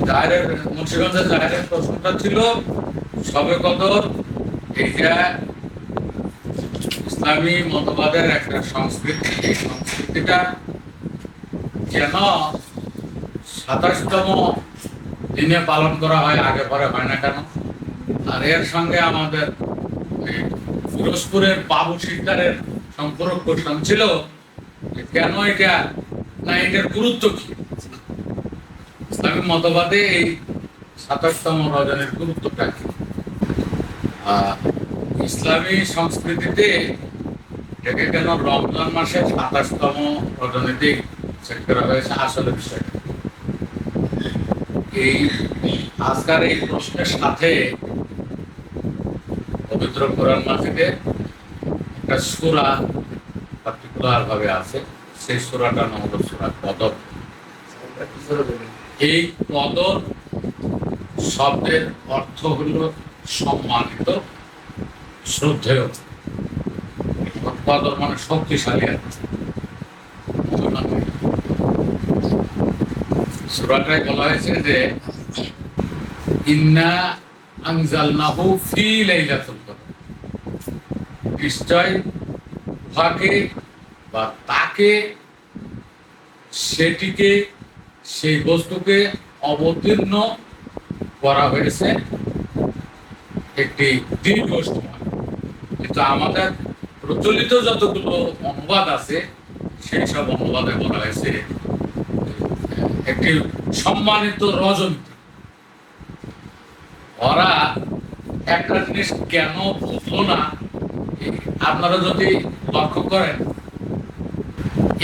জাহেরের মুন্সিগঞ্জের জাহেরের প্রশ্নটা ছিল সবে কদর এইটা ইসলামী মতবাদের একটা সংস্কৃতি। এই সংস্কৃতিটা কেন 27তম দিনে পালন করা হয়, আগে পরে হয় না কেন? আর এর সঙ্গে আমাদের ফিরোজপুরের বাবু শিকদারের সম্পর্ক কোশ্চেন ছিল কেন এটা, না এটার গুরুত্ব কি? ইসলামী মতবাদে এই 27তম রজনীর গুরুত্বটা কি? ইসলামী সংস্কৃতিতে এটাকে কেন রমজান মাসে 27তম রজনীতে সেট করা হয়েছে? আসলে বিষয় এই আজকার এই প্রশ্নের সাথে পবিত্র কোরআন মাজিদে একটা সূরা পার্টিকুলার ভাবে আছে, সেই সূরাটার নাম হলো সূরা কদর। এই কদর শব্দের অর্থ হলো সম্মানিত, শ্রদ্ধেয়। কদর মানে শক্তিশালী। সূরাটায় বলা হয়েছে যে ইন্না আনজালনাহু ফি লাইলাতুল কদর, নিশ্চয় উহাকে বা তাকে, সেটিকে, সেই বস্তুকে অবতীর্ণ করা হয়েছে একটি দীর্ঘ সময়। কিন্তু আমাদের প্রচলিত যতগুলো অনুবাদ আছে সেই সব অনুবাদে বলা হয়েছে একটি সম্মানিত রজনী। ওরা একটা জিনিস কেন বুঝলো না, আপনারা যদি লক্ষ্য করেন,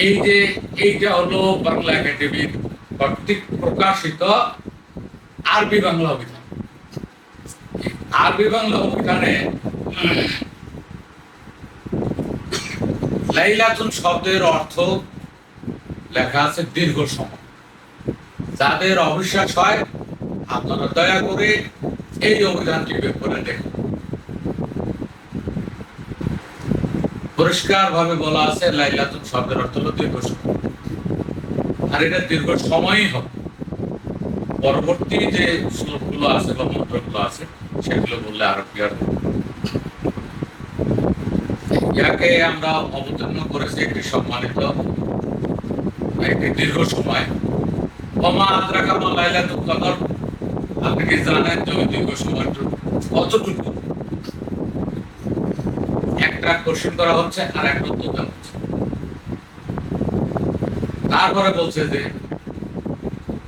এই যে এইটা হলো বাংলা একাডেমির কর্তৃক প্রকাশিত আরবি বাংলা অভিধান। আরবি বাংলা অভিধানে লাইলাতুল শব্দের অর্থ লেখা আছে দীর্ঘ সময়। যাদের অবিশ্বাস হয় আপনারা দয়া করে এই অভিধানটি বের করে দেখুন। পরিষ্কার ভাবে বলা আছে লাইলাতুল শব্দের অর্থ হলো দীর্ঘ সময়, আর এটা দীর্ঘ সময়ই হবে। পরবর্তী যে শ্লোকগুলো আছে বা মন্ত্রগুলো আছে সেগুলো বললে আরো ক্লিয়ার হবে। ইয়াকে আমরা অবতীর্ণ করেছি একটি সম্মানিত, একটি দীর্ঘ সময়। ওমা আদরাকা মা লাইলাতুল কদর, আপনি কি জানেন যে ওই দীর্ঘ সময়টা কতটুকু? একটা কোশ্চেন করা হচ্ছে আর একটা উত্তর দেওয়া হচ্ছে। তারপরে বলছে যে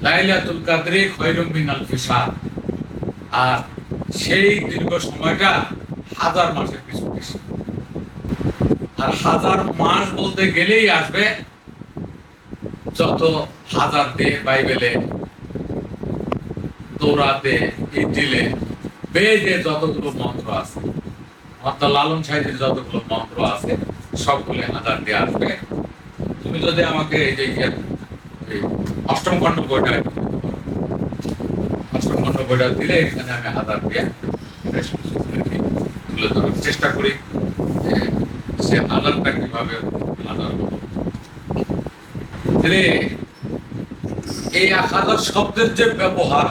লাইলাতুল কদরি খায়রুম মিন আলফি শাহর, আর সেই দীর্ঘ সময়টা 1000 মাসের কিছু বেশি। আর 1000 মাস বলতে গেলেই আসবে যত 1000 দিয়ে বাইবেলে, তৌরাতে, ইনজিলে, বেদে যতগুলো মন্ত্র আছে, অর্থাৎ লালন সাহিত্যের যতগুলো মন্ত্র আছে সবগুলো 1000 দিয়ে আসবে। তুমি যদি আমাকে এই যে অষ্টম খণ্ড বইটা দিলে এখানে আমি 1000 দিয়ে তুলে ধরার চেষ্টা করি যে সে 1000টা কিভাবে 1000 হলো। এই 1000 শব্দের যে ব্যবহার,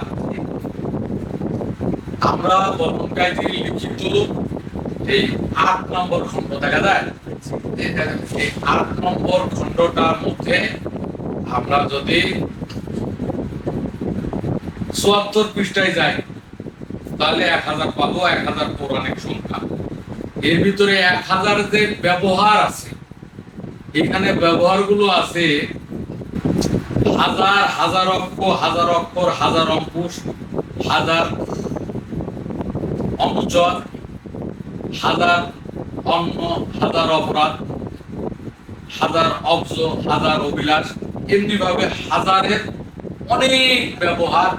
আমরা বর্ণকায় যে লিখিত এই 8 নম্বর খণ্ড দেখা যায়, এই 8 নম্বর খণ্ডটার মধ্যে আমরা যদি 74 পৃষ্ঠায় যাই তাহলে 1000 পাবো, 1000 পৌরাণিক সংখ্যা। এর ভিতরে 1000 যে ব্যবহার আছে, এখানে ব্যবহারগুলো আছে হাজার হাজার অক্ষ, হাজার অক্ষর, হাজার অঙ্কুশ, হাজার অনুচর, হাজার অন্ন, হাজার অপরাধ, হাজার অব্জ, হাজার অভিলাষ, এমনি ভাবে হাজারের অনেক ব্যবহার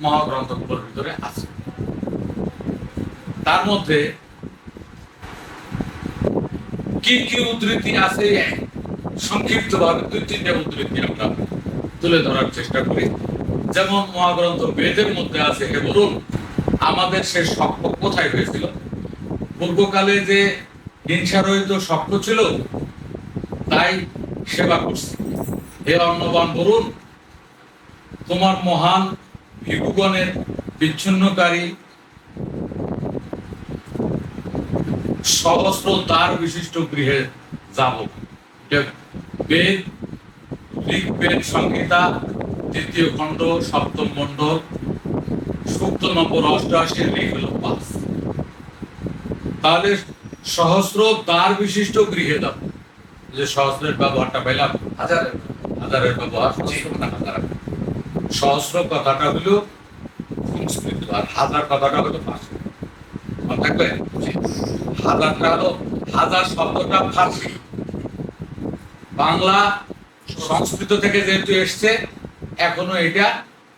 মহাগ্রন্থগুলোর ভিতরে আছে। তার মধ্যে কি কি উদ্ধৃতি আছে সংক্ষিপ্ত ভাবে 2-3টা উদ্ধৃতি আমরা তুলে ধরার চেষ্টা করি। যেমন মহাগ্রন্থ বেদের মধ্যে আছে, হে বলুন আমাদের সে শক্ষ কোথায় হয়েছিল? পূর্বকালে যে হিংসারহিত শক্ষ ছিল তাই সেবা করছি। হে অন্নবান বরুণ, তোমার মহান ভিক্ষুগণের বিচ্ছিন্নকারী সহস্র দ্বার বিশিষ্ট গৃহে যাব। বেদ, ঋগ্বেদ সংহিতা ৩য় খণ্ড ৭ম মণ্ডল সূক্ত নম্বর ৮৮ ঋগ হল ৫। তাহলে সহস্র দ্বার বিশিষ্ট গৃহে যাব, যে সহস্রের ব্যবহারটা পেলাম, হাজারের ব্যবহার হাজার। সহস্র কথাটা হলো সংস্কৃত, আর হাজার কথাটা হলো ফার্সি। মনে থাকবে, হাজারটা হলো, হাজার শব্দটা ফার্সি, বাংলা সংস্কৃত থেকে যেহেতু এসছে এখনো এটা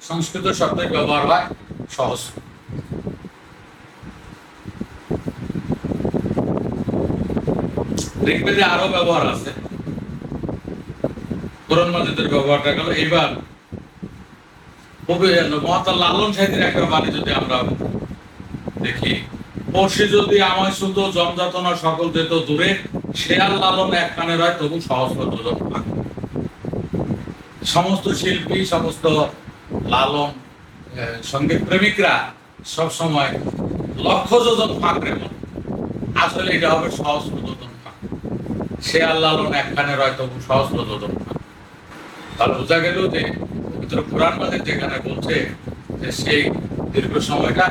সংস্কৃত শব্দের ব্যবহার হয় সহস্র। ঋগ্বেদে আরো ব্যবহার আছে, কোরআন মাজিদের ব্যবহারটা গেল। এইবার মহাত্মা লালন সাহিত্যের একটা বাণী যদি আমরা দেখি, পড়শি যদি আমায় শুধু জমযাতনা সকল যেত দূরে, শেয়াল লালন এক কানে রয় তবু সহস্র যোজন ফাঁক। সমস্ত শিল্পী, সমস্ত লালন সঙ্গীত প্রেমিকরা সব সময় লক্ষ যোজন ফাঁকরে মন, আসলে এটা হবে সহস্র যোজন ফাঁক। শেয়াল লালন এক কানে রয় তবু সহস্র যোজন ফাঁক। তাহলে বোঝা গেল যে পবিত্র কোরআন মাজিদ যেখানে বলছে যে সেই দীর্ঘ সময়টা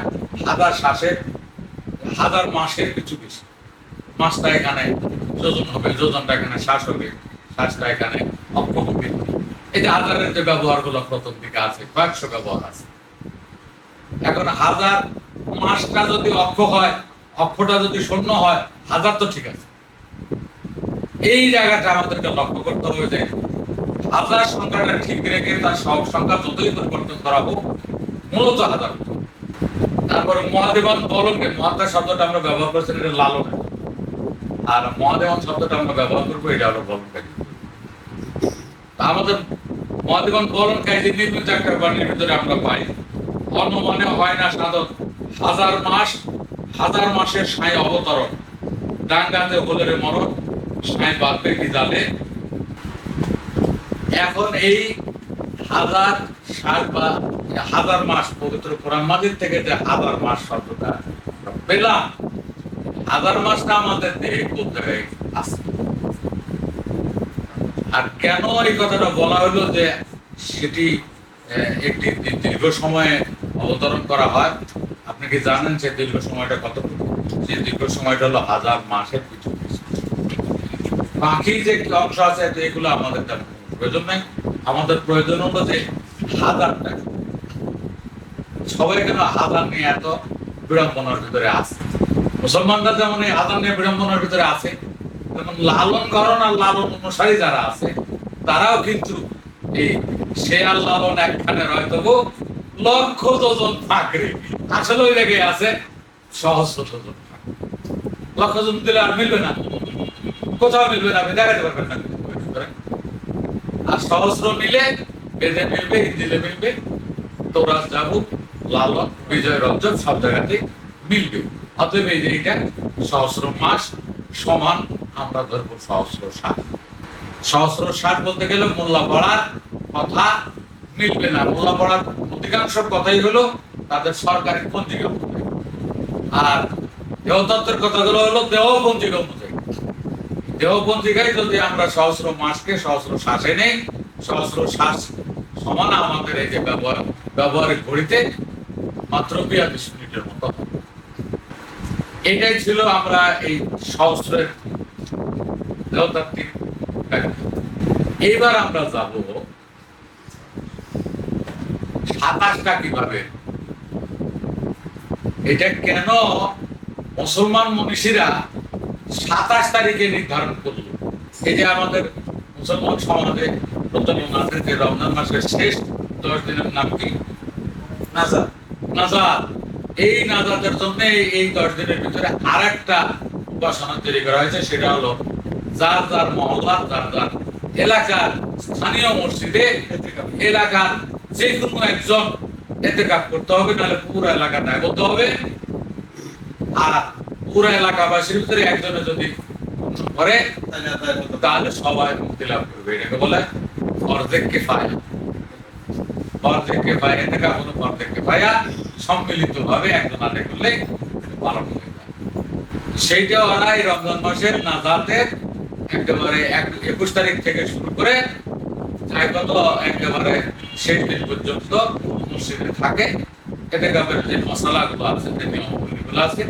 হাজার শ্বাসের, হাজার মাসের কিছু বেশি। মাসটা এখানে যোজন হবে, যোজনটা এখানে শ্বাস হবে, শ্বাসটা এখানে অক্ষ হবে। এই যে হাজারের যে ব্যবহার গুলো প্রথম দিকে আছে, কয়েকশো ব্যবহার আছে। এখন হাজার মাসটা যদি অক্ষ হয়, অক্ষটা যদি শূন্য হয়, হাজার তো ঠিক আছে। এই জায়গাটা আমাদেরকে লক্ষ্য করতে হবে যে হাজার সংখ্যাটা ঠিক রেখে তার সব সংখ্যা যতই পরিবর্তন করা হোক, মূলত হাজার। তারপরে মহাদেবান বলনকে, মহাত্মা শব্দটা আমরা ব্যবহার করছি এটা লালন, আর মহাদেবান শব্দটা আমরা ব্যবহার করবো এটা হলো বলনকারী। আমাদের মহাদেবান বলনকারী নির্মিত একটা বাণীর ভিতরে আমরা পাই, অন্য মনে হয় না সাধন, হাজার মাস, হাজার মাসের সাঁই অবতরণ, ডাঙ্গাতে হলে রে মরণ, সাঁই বাঁধবে কি জালে। এখন এই হাজার ষাট বা হাজার মাস পবিত্র কোরআন মাজিদ থেকে যে হাজার মাস শব্দটা পেলাম, হাজার মাসটা আমাদের দেহে কোথায় আছে। আর কেন এই কথাটা বলা হলো যে সেটি একটি দীর্ঘ সময়ে অবতরণ করা হয়? আপনি কি জানেন যে দীর্ঘ সময়টা কত? যে দীর্ঘ সময়টা হলো হাজার মাসের কিছু। বাকি যে অংশ আছে এগুলো আমাদের তেমন প্রয়োজন নেই। আমাদের প্রয়োজন হলো যে হাজারটা, সবাই কেন হাজার নিয়ে এত বিড়ম্বনার ভিতরে আছে? মুসলমানরা যেমন এই হাজার নিয়ে বিড়ম্বনার ভিতরে আছে, যেমন লালন গরণ আর লালন অনুসারী যারা আছে তারাও কিন্তু এই শেয়াল লালন একখানে হয়তো লক্ষ যোজন ফাঁকরে, আসলে ওই লেগে আছে সহস্র যোজন ফাঁক। লক্ষ যোজন দিলে আর মিলবে না, কোথাও মিলবে না, আপনি দেখাতে পারবেন না। আর সহস্র মিলে বেদে মিলবে, হিন্দিতে মিলবে, তোরাস জাবুক, লালন, বিজয় রঞ্জন সব জায়গাতে মিলবে। অতএব এই যে এটা সহস্র মাস সমান আমরা ধরবো সহস্র ষাট। সহস্র ষাট বলতে গেলে মোল্লা পাড়ার কথা মিলবে না। মোল্লা পাড়ার অধিকাংশ কথাই হলো তাদের সরকারি পঞ্জিকা, আর দেহতত্ত্বের কথাগুলো হলো দেহ পঞ্জিকা অনুযায়ী। দেহ পঞ্জিকায় যদি আমরা সহস্র মাসকে সহস্র শ্বাসে নেই, সহস্র শ্বাস সমান আমাদের এই যে ব্যবহারের ঘড়িতে মাত্র ৪২ মিনিটের মতো। এটাই ছিল আমরা এই সহস্রের দেহতাত্ত্বিক। এইবার আমরা যাব ২৭টা কিভাবে, এটা কেন মুসলমান মনীষীরা ২৭ তারিখে নির্ধারণ করলো। এই যে আমাদের মুসলমান সমাজে প্রচলন আছে যে রমজান মাসের শেষ 10 দিনের নাম কি? নাজাত। নাজাত। এই নাজাতের জন্য এই 10 দিনের ভিতরে আর একটা উপাসনা তৈরি করা হয়েছে, সেটা হলো যার যার মহল্লা, যার যার এলাকার স্থানীয় মসজিদে এলাকার যে কোনো একজন ইতিকাফ করতে হবে, নাহলে পুরো এলাকাটা করতে হবে। আর পুরো এলাকাবাসীর ভিতরে একজনে যদি করে তাহলে সবাই মুক্তি লাভ করবে। এটাকে বলে ফরজে কিফায়া, ফরজে কিফায়া এতেকাফ হলো ফরজে কিফায়া, সম্মিলিতভাবে একজন আদায় করলে পালন হয়ে যায়। সেইটা ওরা এই রমজান মাসের নাজাতের একেবারে 21 তারিখ থেকে শুরু করে কত একেবারে শেষ দিন পর্যন্ত মসজিদে থাকে। এতেকাফের যে মশালাগুলো আছে, যে নিয়মাবলীগুলো আছে,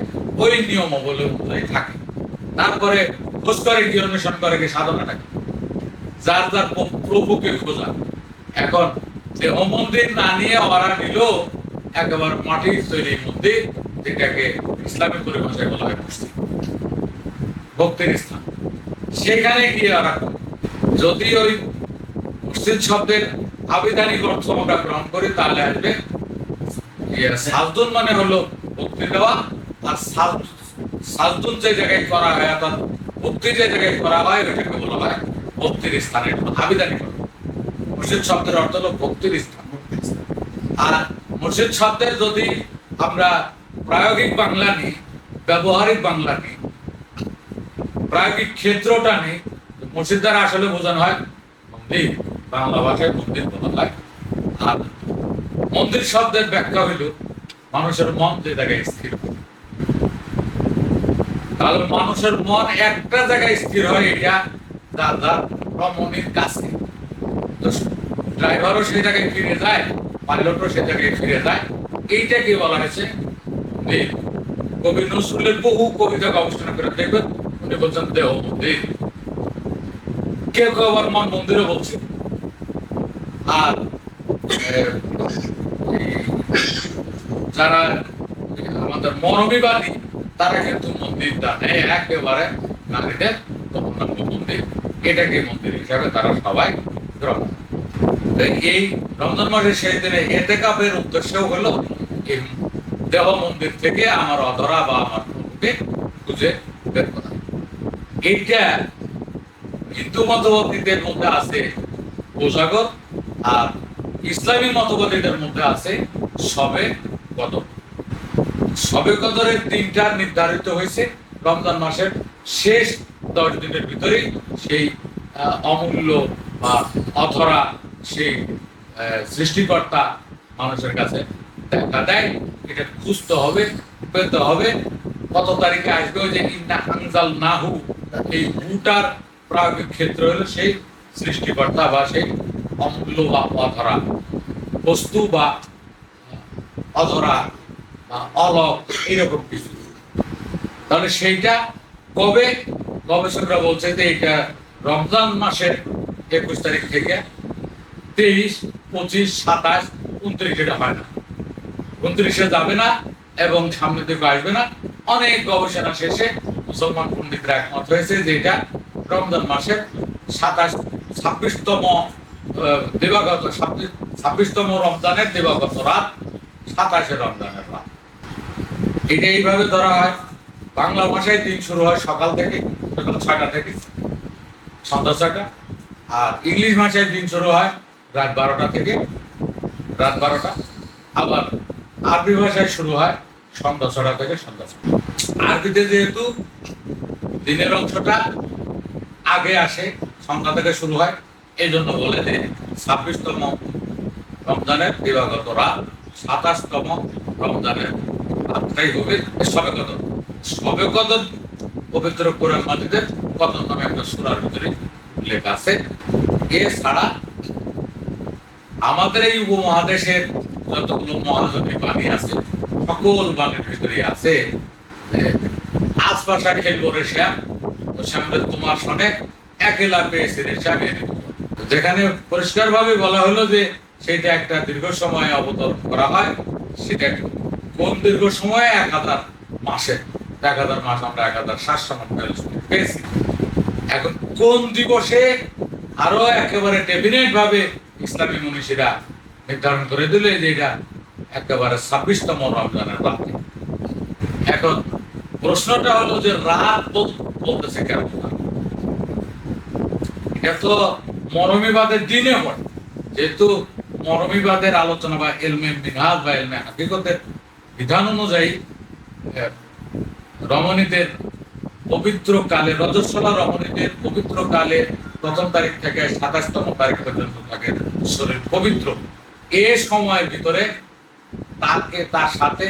ওই নিয়মাবলী অনুযায়ী থাকে। তারপরে খোঁজ করে কি অন্বেষণ করে কি সাধনাটাকে, যার যার প্রভুকে খোঁজা। এখন যে মন্দির না নিয়ে ওরা নিল একেবারে মাটির তৈরি মন্দির, যেটাকে ইসলামী পরিভাষায় বলা হয় মসজিদ, ভক্তির স্থান। সেখানে গিয়ে ওরা যদি ওই মসজিদ শব্দের আবিধানিক অর্থ আমরা গ্রহণ করি, তাহলে আসবে সাজদুন মানে হলো ভক্তি দেওয়া। আর সাজদুন যে জায়গায় করা হয়, অর্থাৎ ভক্তি যে জায়গায় করা হয়, ওইটাকে বলা হয় ভক্তির স্থান। আবিধানিক অর্থ মসজিদ শব্দের অর্থ হলো ভক্তির স্থান। আর মসজিদ শব্দের যদি আমরা প্রায়োগিক বাংলা নিই, ব্যবহারিক বাংলা নিই, প্রায়োগিক ক্ষেত্রটা নেই, মসজিদ দ্বারা আসলে বোঝানো হয় মন্দির, বাংলা ভাষায় মন্দির বলা হয়। আর মন্দির শব্দের ব্যাখ্যা হইল মানুষের মন যে জায়গায় স্থির। তাহলে মানুষের মন একটা জায়গায় স্থির হয়, এটা যার যার রমণীর কাছে। ড্রাইভারও সেই জায়গায় ফিরে যায়, পাইলটও সেই জায়গায় ফিরে যায়। এইটাকে বলা হয়েছে মন্দির। কবি নজরুলের বহু কবিতা গবেষণা করে দেখবেন, উনি বলছেন দেহ মন্দির। কেউ কেউ আবার মন মন্দিরও বলছে। আর যারা আমাদের মরমীবাদী, তারা কিন্তু মন্দিরটা নেই একেবারে নারীদের মন্দির, এটাকে মন্দির হিসাবে তারা সবাই গ্রহণ। এই রমজান মাসের সেই দিনে এতেকাফের উদ্দেশ্য হলো এই দেহ মন্দির থেকে আমার অধরা বা আমার প্রভুকে খুঁজে বের করা। এইটা হিন্দু মতবাদীদের মধ্যে আছে কোজাগর, আর ইসলামী মতবাদীদের মধ্যে আছে শবে কদর। শবে কদরের দিনটা নির্ধারিত হয়েছে রমজান মাসের শেষ 10 দিনের ভিতরে। সেই অমূল্য বা অধরা সেই সৃষ্টিকর্তা মানুষের কাছে দেখা দেয়। এটা খুঁজতে হবে, পেতে হবে। কত তারিখে আসবে, ওই যে ইন্না আনজাল নাহু, এই হুটার প্রায়োগিক ক্ষেত্র হলো সেই সৃষ্টিকর্তা বা সেই অমূল্য বা অধরা বস্তু বা অধরা বা অলক, এইরকম কিছু। তাহলে সেইটা কবে? গবেষকরা বলছে যে এটা রমজান মাসের 21 তারিখ থেকে 23, 25, 27, 29 এটা হয় না, 29-এ যাবে না এবং সামনের দিকে আসবে না। অনেক গবেষণা শেষে মুসলমান পণ্ডিতরা একমত হয়েছে যে এটা রমজান মাসের 26তম দিবাগত 26তম রমজানের দিবাগত রাত, 27শে রমজানের রাত। এটা এইভাবে ধরা হয়। বাংলা ভাষায় দিন শুরু হয় সকাল থেকে, সকাল 6টা থেকে সন্ধ্যা 6টা। আর ইংলিশ ভাষায় দিন শুরু হয় রাত 12টা থেকে রাত 12টা। আবার আরবি ভাষায় শুরু হয় সন্ধ্যা 6টা থেকে সন্ধ্যা 6টা। আরবিতে যেহেতু দিনের অংশটা আগে আসে, সন্ধ্যা থেকে শুরু হয়, এই জন্য বলে যে 26তম রমজানের দিবাগত রাত, 27তম রমজানের রাতটাই হবে শবে কদর। শবে কদর পবিত্র কোরআন মাজিদের কদর নামে একটা সূরার ভিতরে উল্লেখ আছে। এছাড়া আমাদের এই উপমহাদেশের যতগুলো মহাজনী বাণী আছে, সকল বাণীর ভিতরে আছে আশপাশা খেলবো রে শ্যাম, শ্যামরে তোমার সনে একেলা পেয়েছে রে শ্যামের। যেখানে পরিষ্কার ভাবে বলা হলো যে সেটা একটা দীর্ঘ সময় অবতরণ করা হয়। সেটা কোন দীর্ঘ সময়ে? 1000 মাসে। 1000 মাস আমরা 1700 পেয়েছি। এখন কোন দিবসে? আরো একেবারে ডেফিনেট ভাবে ইসলামী মনীষীরা নির্ধারণ করে দিলে যে এটা একেবারে 26তম রমজানের রাতে। এখন প্রশ্নটা হলো যে রাত বলতেছে কেন? এটা তো মরমীবাদের দিনে পড়ে, যেহেতু মরমীবাদের আলোচনা বা এলমে মিনহাজ বা এলমে হাকিকতের বিধান অনুযায়ী রমণীদের পবিত্র কালে, রজস্বলা রমণীদের পবিত্র কালে প্রথম তারিখ থেকে 27তম তারিখ পর্যন্ত থাকে শরীর পবিত্র। এ সময়ের ভিতরে তার সাথে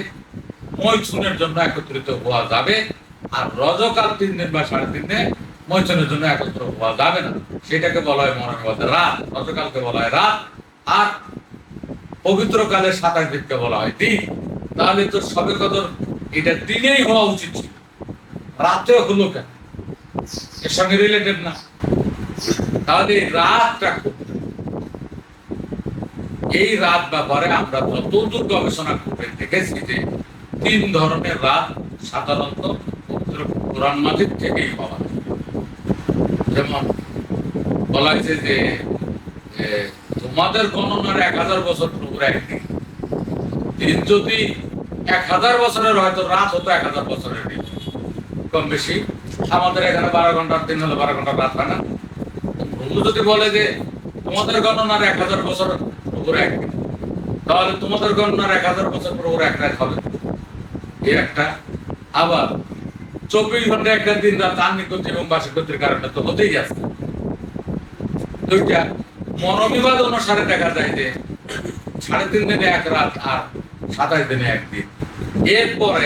মৈথুনের জন্য একত্রিত হওয়া যাবে, আর রজকাল 3 দিন বা 3.5 দিনে মৈথুনের জন্য একত্র হওয়া যাবে না। সেটাকে বলা হয় মরণবাদের রাত, রজকালকে বলা হয় রাত, আর পবিত্র কালের 27 দিনকে বলা হয় দিন। তাহলে তো সবে কদর এটা দিনেই হওয়া উচিত ছিল, রাতে হলো কেন? এর সঙ্গে রিলেটেড না। তাহলে এই রাতটা এই রাত ব্যাপারে আমরা যতদূর গবেষণা করে দেখেছি যে 3 ধরনের রাত সাধারণত পবিত্র কোরআন মাজিদ থেকেই পাওয়া যায়। যেমন বলা হয়েছে যে তোমাদের গণনার 1000 বছর প্রভুর একদিন। দিন যদি 1000 বছরের হয়তো রাত হতো 1000 বছরের দিন, কম বেশি। আমাদের এখানে 12 ঘন্টার দিন হলে 12 ঘন্টার রাত হয় না। প্রভু যদি বলে যে তোমাদের গণনার 1000 বছর প্রভুর একদিন, তাহলে তোমাদের গণনার 1000 বছর প্রভুর এক রাত হবে, এই একটা। আবার 24 ঘন্টা একটা দিন রাত আন্নিকোত্রী এবং বার্ষিকোত্রীর কারণে তো হতেই আছে। দুইটা মরমিবাদ অনুসারে দেখা যায় যে 3.5 দিনে এক রাত আর 27 দিনে একদিন। এরপরে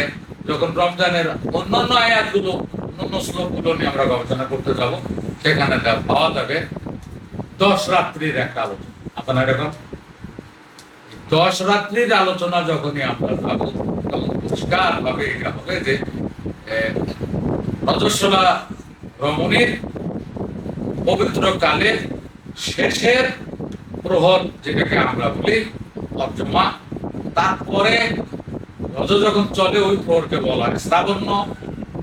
যখন রমজানের অন্যান্য আয়াতগুলো, অন্যান্য শ্লোকগুলো নিয়ে আমরা গবেষণা করতে যাব, সেখানে পাওয়া যাবে 10 রাত্রির একটা আলোচনা। আপনার এরকম 10 রাত্রির আলোচনা যখনই আমরা যাব, তখন পরিষ্কার ভাবে এটা হবে যে রজস্বলা রমণীর পবিত্র কালের শেষের প্রহর, যেটাকে আমরা বলি অর্জমা, তারপরে রজ যখন চলে ওই প্রহরকে বলা হয় শ্রাবণ্য।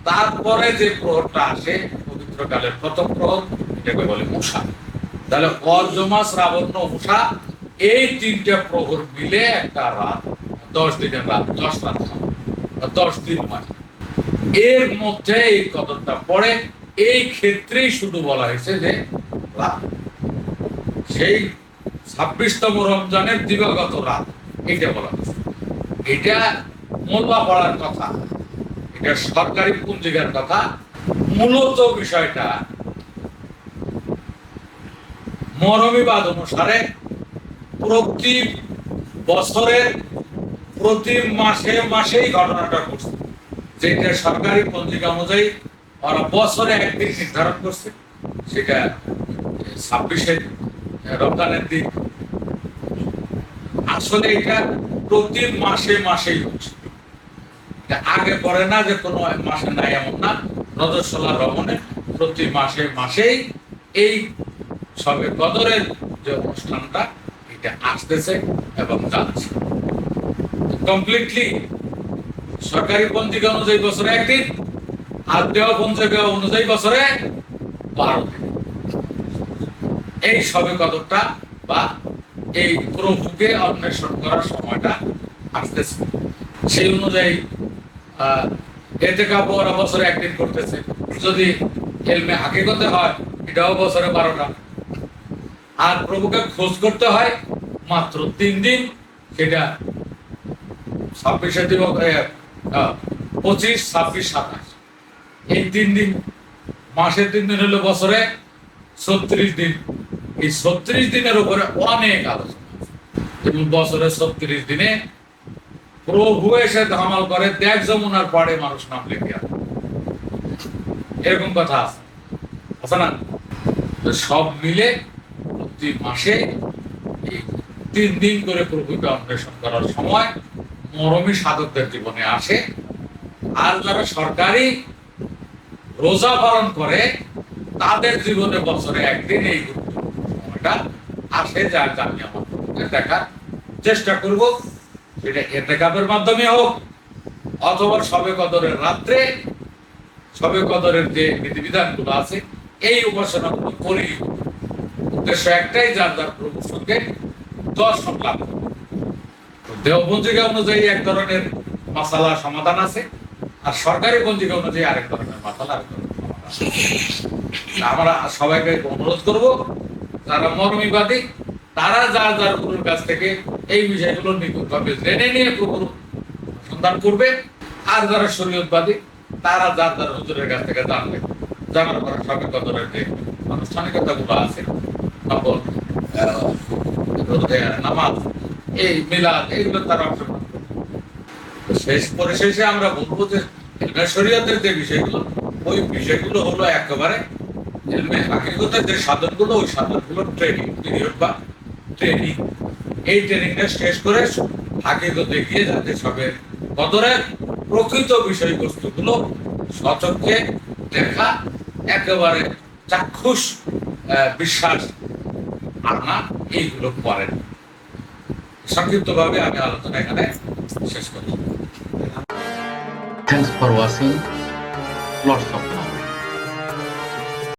তারপরে যে প্রহরটা আসে পবিত্র কালের প্রথম প্রহর, এটাকে বলে মূষা। তাহলে অর্জমা, শ্রাবণ্য, মূষা, এই 3টে প্রহর মিলে একটা রাত, 10 দিনের রাত, 10 রাত, 10 দিন হয়। এর মধ্যে এই কদরটা পড়ে। এই ক্ষেত্রেই শুধু বলা হয়েছে যে রাত, সেই 26তম রমজানের দিবাগত রাত, এটা বলা হয়েছে। এটা মোল্লা পড়ার কথা, এটা সরকারি পঞ্জিকার কথা। মূলত বিষয়টা মরমিবাদ অনুসারে প্রতি বছরের প্রতি মাসে মাসেই ঘটনাটা ঘটছে, যেটা সরকারি পঞ্জিকা অনুযায়ী ওরা বছরে একদিন নির্ধারণ করছে, সেটা 26 রমজানের দিন। আসলে এটা প্রতি মাসে মাসেই হচ্ছে, আগে পরে না যে কোনো মাসে নাই এমন না। রজস্বলা রমণে প্রতি মাসে মাসেই এই সবে কদরের যে অনুষ্ঠানটা, এটা আসতেছে এবং যাচ্ছে। কমপ্লিটলি সরকারি পঞ্জিকা অনুযায়ী বছরে একদিন, আর দেওয়া পঞ্জিকা অনুযায়ী বছরে 12 দিন। এই সবে কদরটা বা এই প্রভুকে অন্বেষণ করার সময়টা আসতেছে। সেই অনুযায়ী এতেকাপ ওরা বছরে একদিন করতেছে। যদি এলমে হাকিকতে হয়, এটাও বছরে 12টা। আর প্রভুকে খোঁজ করতে হয় মাত্র 3 দিন, সেটা 26 দিবস, 25, 26, 27। এই 3 দিন, মাসের 3 দিন হলো বছরে 36 দিন। এই 36 দিনের উপরে অনেক আলোচনা। যেমন বছরে 36 দিনে প্রভু এসে ধামাল করে, দেখ যমুনার পাড়ে মানুষ নাম লিখে, এরকম কথা আছে না? সব মিলে প্রতি মাসে এই 3 দিন করে প্রভুকে অন্বেষণ করার সময় মরমী সাধকদের জীবনে আসে। আর যারা সরকারি রোজা পালন করে, তাদের জীবনে বছরে একদিন এই সময়টা আসে, যার আমি আমার প্রভুকে দেখার চেষ্টা করব। সেটা ইতিকাফের মাধ্যমে হোক, অথবা সবে কদরের রাত্রে, সবে কদরের যে বিধিবিধানগুলো আছে, এই উপাসনাগুলো করি। উদ্দেশ্য একটাই, যার যার প্রভুর সঙ্গে দর্শন লাভ। দেহপঞ্জিকা অনুযায়ী এক ধরনের মাসালা সমাধান আছে, আর সরকারি পঞ্জিকা অনুযায়ী আরেক ধরনের মাসালা, আরেক ধরনের সমাধান আছে। আমরা সবাইকে অনুরোধ করব, যারা মরমিবাদী, তারা যার যার গুরুর কাছ থেকে এই বিষয়গুলো নিখুঁতভাবে জেনে নিয়ে প্রভুর সন্ধান করবে। আর যারা শরীয়তবাদী, তারা যার যার হুজুরের কাছ থেকে জানবে, জানার পরে সবে কদরের যে আনুষ্ঠানিকতাগুলো আছে, নকল, নামাজ, এই মিলাদ, এইগুলো তারা অংশগ্রহণ করে। তো পরিশেষে আমরা বলবো যে ইলমে শরীয়তের যে বিষয়গুলো, ওই বিষয়গুলো হলো একেবারে ইলমে হাকিকতের যে সাধনগুলো, ওই সাধনগুলো ট্রেনিং পিরিয়ড বা ট্রেনিং, এই ট্রেনিংটা শেষ করে হাকিকতে গিয়ে যাতে সবে কদরের প্রকৃত বিষয়বস্তুগুলো সচক্ষে দেখা, একেবারে চাক্ষুষ বিশ্বাস আনা, এইগুলো করেন। সংক্ষিপ্তভাবে আমি আলোচনা এখানে শেষ করি। Thanks for watching. Lots of love.